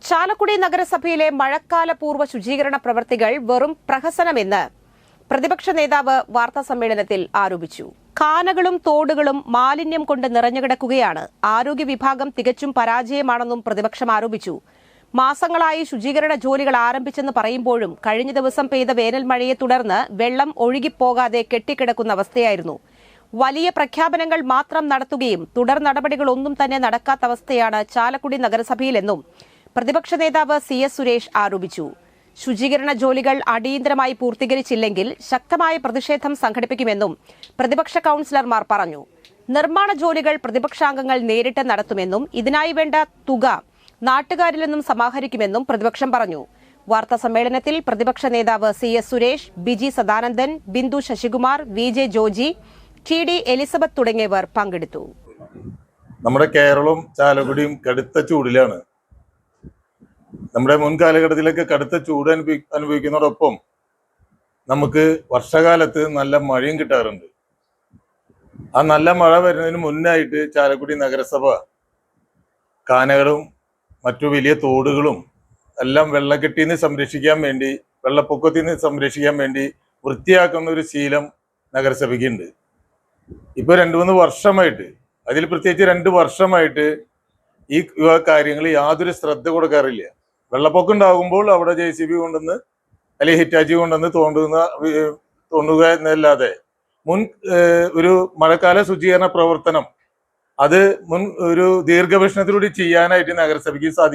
ചാലക്കുടി നഗരസഭയിലെ മഴക്കാല പൂർവ്വ ശുചീകരണ പ്രവൃത്തികൾ വെറും പ്രഹസനമെന്ന് പ്രതിപക്ഷ നേതാവ് വാർത്താസമ്മേളനത്തിൽ ആരോപിച്ചു. കാനകളും തോടുകളും മാലിന്യം കൊണ്ട് നിറഞ്ഞുകിടക്കുകയാണ്. ആരോഗ്യ വിഭാഗം തികച്ചും പരാജയമാണെന്നും പ്രതിപക്ഷം ആരോപിച്ചു. മാസങ്ങളായി ശുചീകരണ ജോലികൾ ആരംഭിച്ചെന്ന് പറയുമ്പോഴും കഴിഞ്ഞ ദിവസം പെയ്ത വേനൽ മഴയെ തുടർന്ന് വെള്ളം ഒഴുകിപ്പോകാതെ കെട്ടിക്കിടക്കുന്ന അവസ്ഥയായിരുന്നു. വലിയ പ്രഖ്യാപനങ്ങൾ മാത്രം നടത്തുകയും തുടർ നടപടികളൊന്നും തന്നെ നടക്കാത്ത അവസ്ഥയാണ് ചാലക്കുടി നഗരസഭയിലെന്നും പ്രതിപക്ഷ നേതാവ് CS സുരേഷ് ആരോപിച്ചു. ശുചീകരണ ജോലികൾ അടിയന്തരമായി പൂർത്തീകരിച്ചില്ലെങ്കിൽ ശക്തമായ പ്രതിഷേധം സംഘടിപ്പിക്കുമെന്നും പ്രതിപക്ഷ കൌൺസിലർമാർ പറഞ്ഞു. നിർമ്മാണ ജോലികൾ പ്രതിപക്ഷാംഗങ്ങൾ നേരിട്ട് നടത്തുമെന്നും ഇതിനായി വേണ്ട തുക നാട്ടുകാരിൽ നിന്നും സമാഹരിക്കുമെന്നും പ്രതിപക്ഷം പറഞ്ഞു. വാർത്താ സമ്മേളനത്തിൽ പ്രതിപക്ഷ നേതാവ് CS Suresh, Biji Sadanandan, Bindu Sasikumar, VJ Joji, TD Elizabeth തുടങ്ങിയവർ പങ്കെടുത്തു. നമ്മുടെ കേരളവും ചാലക്കുടിയും കടുത്ത ചൂടിലാണ്. നമ്മുടെ മുൻകാലഘട്ടത്തിലൊക്കെ കടുത്ത ചൂട് അനുഭവിക്കുന്നതോടൊപ്പം നമുക്ക് വർഷകാലത്ത് നല്ല മഴയും കിട്ടാറുണ്ട്. ആ നല്ല മഴ വരുന്നതിന് മുന്നായിട്ട് ചാലക്കുടി നഗരസഭ കാനകളും മറ്റു വലിയ തോടുകളും എല്ലാം വെള്ളക്കെട്ടിൽ നിന്ന് സംരക്ഷിക്കാൻ വേണ്ടി, വെള്ളപ്പൊക്കത്തിൽ നിന്ന് സംരക്ഷിക്കാൻ വേണ്ടി വൃത്തിയാക്കുന്ന ഒരു ശീലം നഗരസഭയ്ക്കുണ്ട്. ഇപ്പൊ 2-3 വർഷമായിട്ട്, അതിൽ പ്രത്യേകിച്ച് 2 വർഷമായിട്ട് ഈ കാര്യങ്ങൾ യാതൊരു ശ്രദ്ധ കൊടുക്കാറില്ല. വെള്ളപ്പൊക്കം ഉണ്ടാകുമ്പോൾ അവിടെ JCB കൊണ്ടുവന്ന് അല്ലെങ്കിൽ ഹിറ്റാച്ചി കൊണ്ടുവന്ന് തോണ്ടുക എന്നല്ലാതെ ഒരു മഴക്കാല ശുചീകരണ പ്രവർത്തനം അത് ഒരു ദീർഘവീക്ഷണത്തിലൂടെ ചെയ്യാനായിട്ട് നഗരസഭയ്ക്ക് സാധിക്കും.